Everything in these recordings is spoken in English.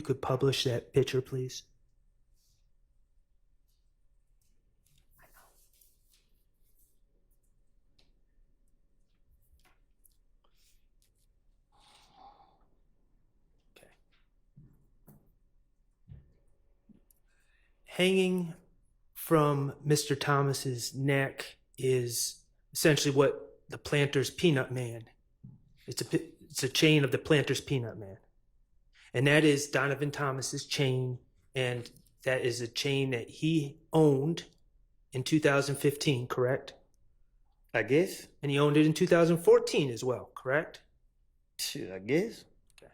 could publish that picture, please. Okay. Hanging from Mr. Thomas's neck is essentially what the Planter's Peanut Man. It's a chain of the Planter's Peanut Man. And that is Donovan Thomas's chain, and that is a chain that he owned in 2015, correct? I guess. And he owned it in 2014 as well, correct? Shit, I guess. Okay.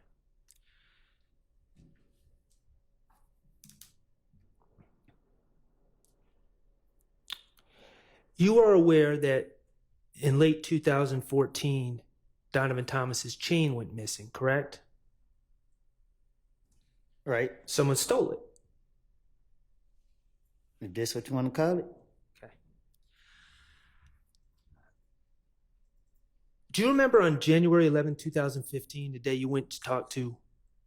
You are aware that in late 2014, Donovan Thomas's chain went missing, correct? Right. Someone stole it. If that's what you want to call it. Okay. Do you remember on January 11, 2015, the day you went to talk to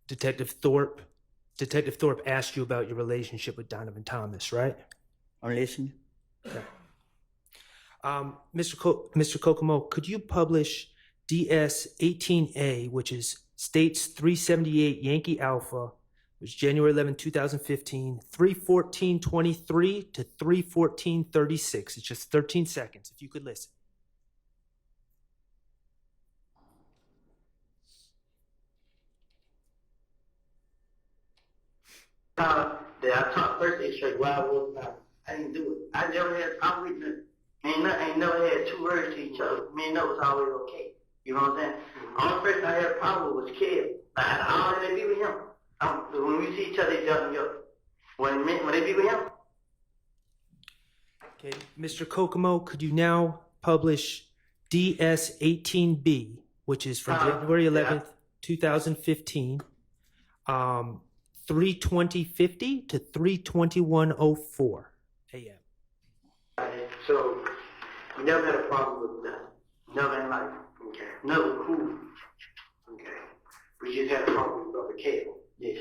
Detective Thorpe? Detective Thorpe asked you about your relationship with Donovan Thomas, right? I'm listening. Okay. Mr. Kokomo, could you publish DS 18A, which is States 378 Yankee Alpha, which is January 11, 2015, 3:14:23 to 3:14:36. It's just 13 seconds, if you could listen. That I talked Thursday straight while I was about. I didn't do it. I never had a problem with it. Ain't never had two words to each other. Me and that was always okay. You know what I'm saying? Only person I had a problem with was Kev. I always be with him. When we see each other, they jump me up. When they be with him. Okay, Mr. Kokomo, could you now publish DS 18B, which is from January 11th, 2015, 3:20:50 to 3:21:04 a.m. So, we never had a problem with that. Never in life. Okay. Never cool. Okay. We just had a problem with Brother Kev. Yes.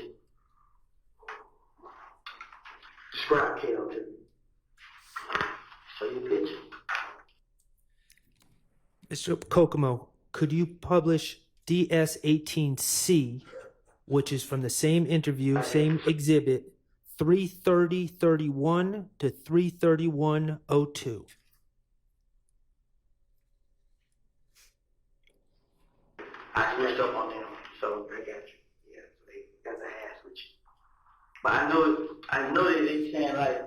Describe Kev to me. Show you a picture. Mr. Kokomo, could you publish DS 18C, which is from the same interview, same exhibit, 3:30:31 to 3:31:02? I switched up on them, so they got you. Yeah, so they got the ass with you. But I know that they saying like,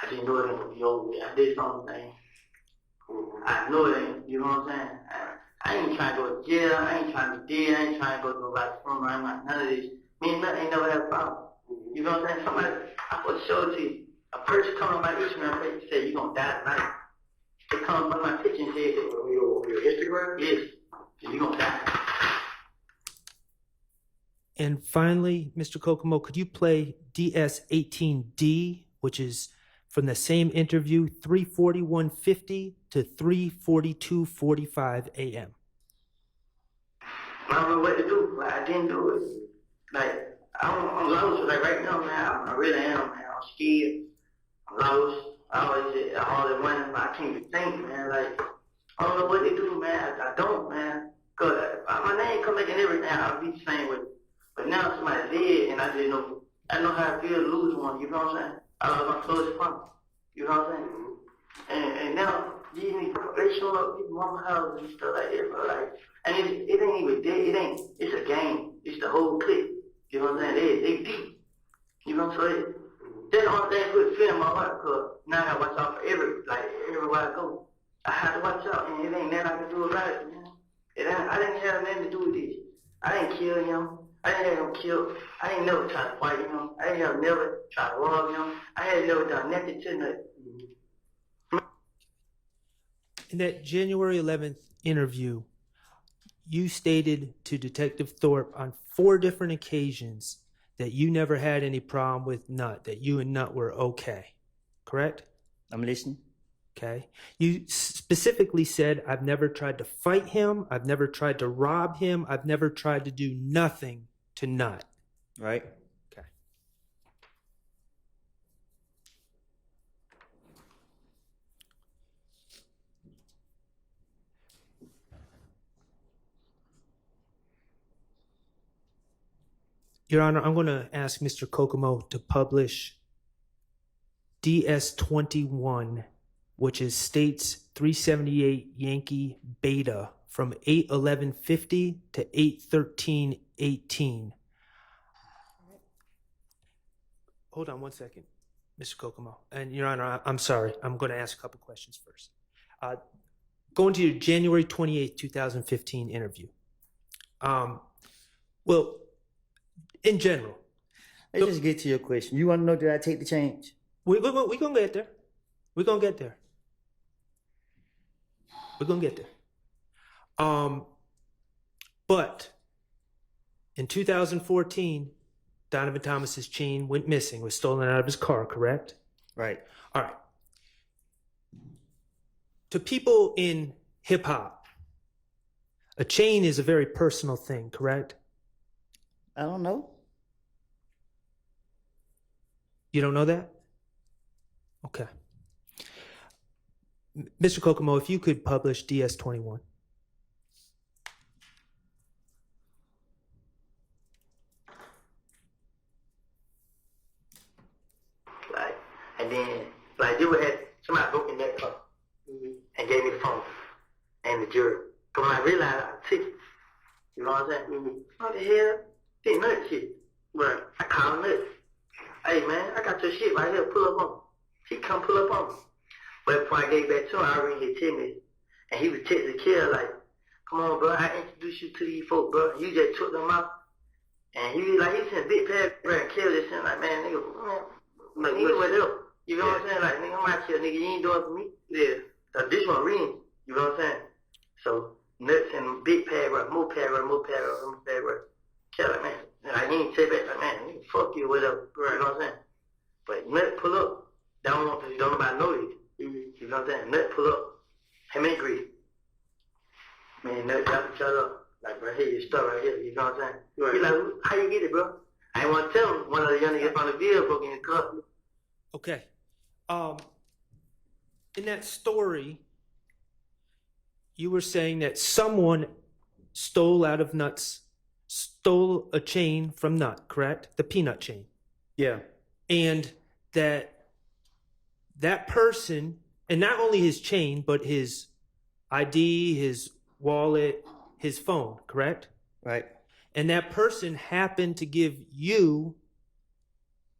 I didn't know it ain't gonna be over. I did something. I know it ain't, you know what I'm saying? I ain't trying to go to jail, I ain't trying to be dead, I ain't trying to go to nobody's funeral, I ain't like none of this. Me and nothing ain't never had a problem. You know what I'm saying? Somebody, I put a show to you. A person come on my Instagram page and say, you gonna die tonight. They come on my picture and say, your Instagram? Yes. You gonna die. And finally, Mr. Kokomo, could you play DS 18D, which is from the same interview, 3:41:50 to 3:42:45 a.m. I don't know what to do, but I didn't do it. Like, I'm lost. Like right now, man, I really am, man. I'm scared. I'm lost. I always say all at once, but I can't even think, man. Like, I don't know what to do, man. I don't, man. Cause my name come back and everything, I'll be the same with it. But now somebody's dead, and I just know, I know how it feels to lose one. You know what I'm saying? I lost my closest friend. You know what I'm saying? And now these niggas, they showing up people's mama houses and stuff like that, bro. Like, and it ain't even dead. It's a game. It's the whole clip. You know what I'm saying? They deep. You know what I'm saying? That's the only thing put fear in my heart, cause now I gotta watch out for everywhere I go. I have to watch out, and it ain't nothing I can do about it, man. I didn't have nothing to do with this. I didn't kill him. I didn't have him killed. I ain't never tried to fight him. I ain't never tried to rob him. I ain't never done nothing to nothing. In that January 11th interview, you stated to Detective Thorpe on 4 different occasions that you never had any problem with Nut, that you and Nut were okay, correct? I'm listening. Okay. You specifically said, I've never tried to fight him. I've never tried to rob him. I've never tried to do nothing to Nut. Right. Okay. Your Honor, I'm going to ask Mr. Kokomo to publish DS-21, which is States 378 Yankee Beta from 8/11/50 to 8/13/18. Hold on one second, Mr. Kokomo. And Your Honor, I'm sorry. I'm going to ask a couple questions first. Going to your January 28th, 2015 interview. Well, in general, Let's just get to your question. You want to know, did I take the change? we're going to get there. We're going to get there. We're going to get there. But in 2014, Donovan Thomas's chain went missing, was stolen out of his car, correct? Right. All right. To people in hip hop, a chain is a very personal thing, correct? I don't know. You don't know that? Okay. Mr. Kokomo, if you could publish DS-21. Like, and then, like, you had somebody broke in that car and gave me the phone and the jury. Cause when I realized I took it, you know what I'm saying? What the hell? Didn't know that shit. But I called him up. Hey man, I got your shit right here. Pull up on me. He come pull up on me. But before I gave back to him, I already hit 10 minutes. And he was texting the kid like, come on, bro, I introduced you to these folks, bro. You just took them out. And he was like, he sent a big paragraph and killed this shit. Like, man, nigga, what else? You know what I'm saying? Like, nigga, I'm out here, nigga, you ain't doing it for me. Yeah. So this one reading, you know what I'm saying? So, nuts and big paragraph, more paragraph, more paragraph, more paragraph. Tell like, man, like, you ain't say back, like, man, nigga, fuck you, whatever, bro, you know what I'm saying? But nut pull up, don't want to, don't nobody know you. You know what I'm saying? Nut pull up, him and Grease. Man, nut got each other up. Like, bro, here, your stuff right here, you know what I'm saying? Right. He like, how you get it, bro? I ain't want to tell him one of the young niggas on the video broke in his car. Okay. In that story, you were saying that someone stole a chain from Nut, correct? The peanut chain. Yeah. And that person, and not only his chain, but his ID, his wallet, his phone, correct? Right. And that person happened to give you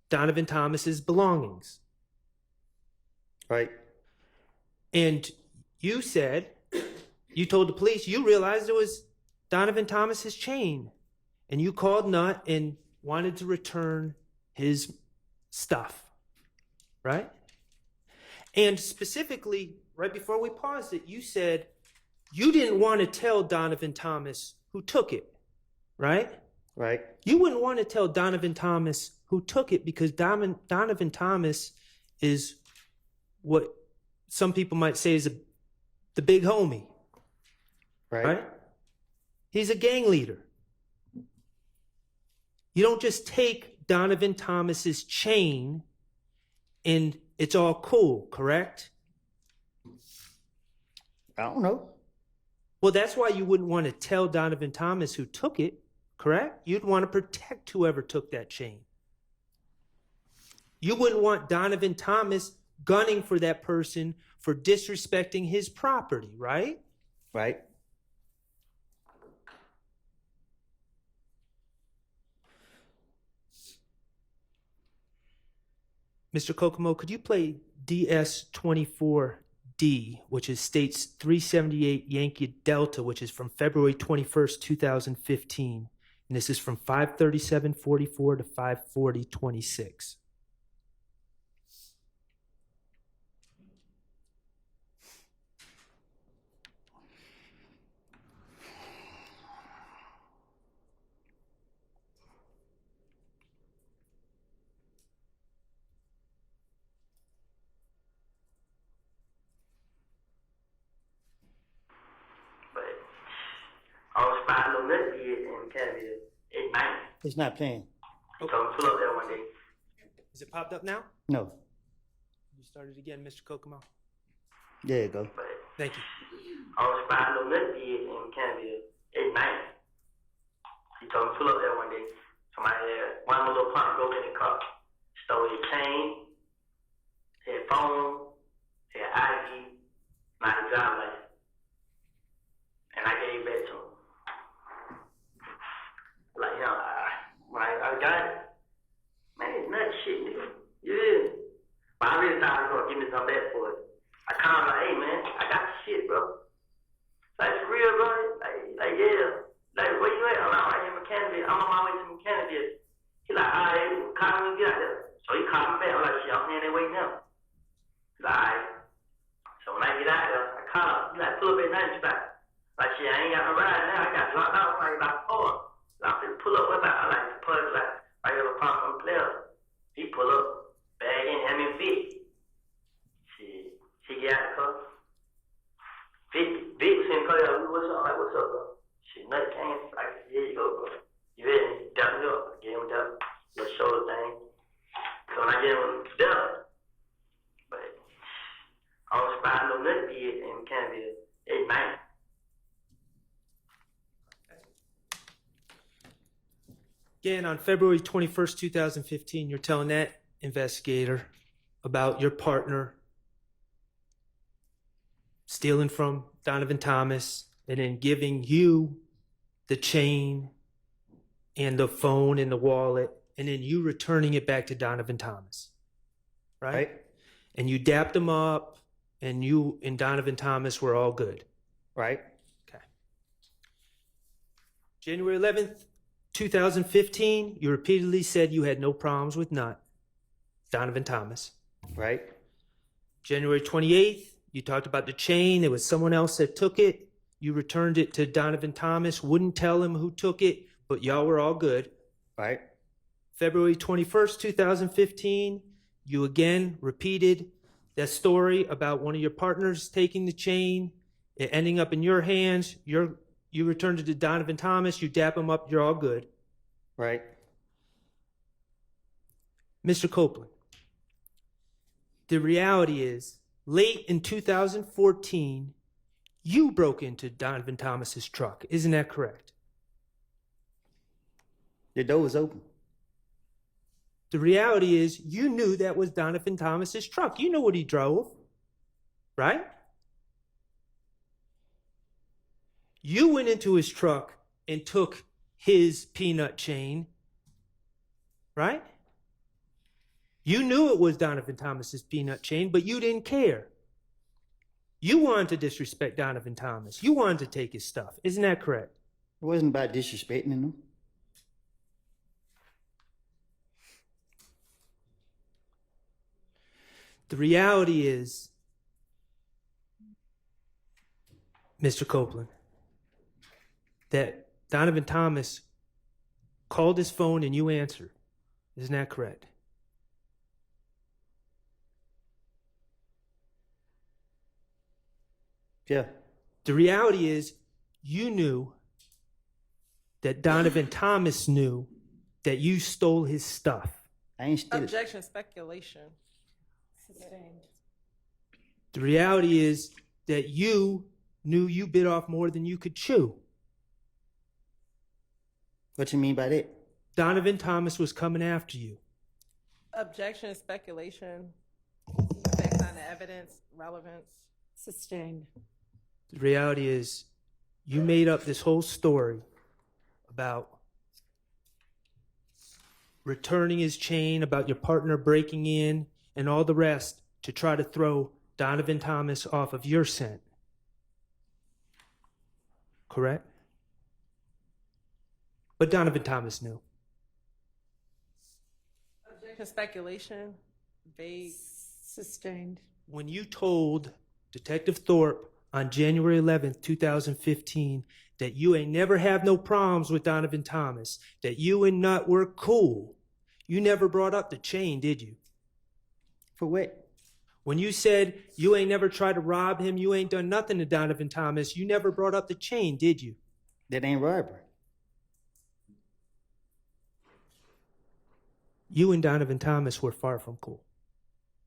Donovan Thomas's belongings. Right. And you said, you told the police, you realized it was Donovan Thomas's chain. And you called Nut and wanted to return his stuff. Right? And specifically, right before we paused it, you said you didn't want to tell Donovan Thomas who took it. Right? Right. You wouldn't want to tell Donovan Thomas who took it because Donovan Thomas is what some people might say is the big homie. Right? He's a gang leader. You don't just take Donovan Thomas's chain and it's all cool, correct? I don't know. Well, that's why you wouldn't want to tell Donovan Thomas who took it, correct? You'd want to protect whoever took that chain. You wouldn't want Donovan Thomas gunning for that person for disrespecting his property, right? Right. Mr. Kokomo, could you play DS-24D, which is States 378 Yankee Delta, which is from February 21st, 2015. And this is from 5:37:44 to 5:40:26. I was spying on that kid and kind of 8-9. It's not playing. He told me to pull up there one day. Is it popped up now? No. You started again, Mr. Kokomo. There you go. But Thank you. I was finding no nothing did in Canada at night. He told me to pull up there one day. Somebody had one of my little partner broke in the car, stole his chain, his phone, his ID, not his driver's license. And I gave it back to him. Like, you know, I got it. Man, it's nut shit, nigga. Yeah. But I really thought he was gonna give me some back for it. I called him like, hey man, I got the shit, bro. Like, for real, bro? Like, yeah. Like, where you at? I'm like, right here in Canada. I'm on my way to Canada. He like, alright, call me when you get out there. So he called me back. I'm like, shit, I'm here, they waiting now. He's like, alright. So when I get out there, I call him. He like, pull up at 9 spot. Like, shit, I ain't got no ride now. I got dropped out like about 4. So I'm finna pull up with that. I like to pull up like, I got a pop on the player. He pull up, bag in, have me fit. Shit, she get out the car. Vic was in the car, like, what's up? I'm like, what's up, bro? Shit, nothing came. Like, here you go, bro. You ready? Dap me up. I gave him that little shoulder thing. So when I gave him that, but I was finding no nothing did in Canada at night. Again, on February 21st, 2015, you're telling that investigator about your partner stealing from Donovan Thomas and then giving you the chain and the phone and the wallet, and then you returning it back to Donovan Thomas, right? Right? And you dapped him up, and you and Donovan Thomas were all good. Right? Okay. January 11th, 2015, you repeatedly said you had no problems with Donovan Thomas. Right? January 28th, you talked about the chain. There was someone else that took it. You returned it to Donovan Thomas, wouldn't tell him who took it, but y'all were all good. Right? February 21st, 2015, you again repeated that story about one of your partners taking the chain, it ending up in your hands. You returned it to Donovan Thomas. You dap him up. You're all good. Right? Mr. Copeland, the reality is, late in 2014, you broke into Donovan Thomas's truck. Isn't that correct? The door was open. The reality is, you knew that was Donovan Thomas's truck. You know what he drove, right? You went into his truck and took his peanut chain, right? You knew it was Donovan Thomas's peanut chain, but you didn't care. You wanted to disrespect Donovan Thomas. You wanted to take his stuff. Isn't that correct? It wasn't about disrespecting him. The reality is, Mr. Copeland, that Donovan Thomas called his phone and you answered. Isn't that correct? Yeah. The reality is, you knew that Donovan Thomas knew that you stole his stuff. I ain't still. Objection, speculation. Sustained. The reality is that you knew you bit off more than you could chew. What you mean by that? Donovan Thomas was coming after you. Objection, speculation. Based on the evidence, relevance. Sustained. The reality is, you made up this whole story about returning his chain, about your partner breaking in, and all the rest to try to throw Donovan Thomas off of your scent. Correct? But Donovan Thomas knew. Objection, speculation. Vague. Sustained. When you told Detective Thorpe on January 11th, 2015, that you ain't never have no problems with Donovan Thomas, that you and Nut were cool, you never brought up the chain, did you? For what? When you said you ain't never tried to rob him, you ain't done nothing to Donovan Thomas, you never brought up the chain, did you? That ain't robbery. You and Donovan Thomas were far from cool.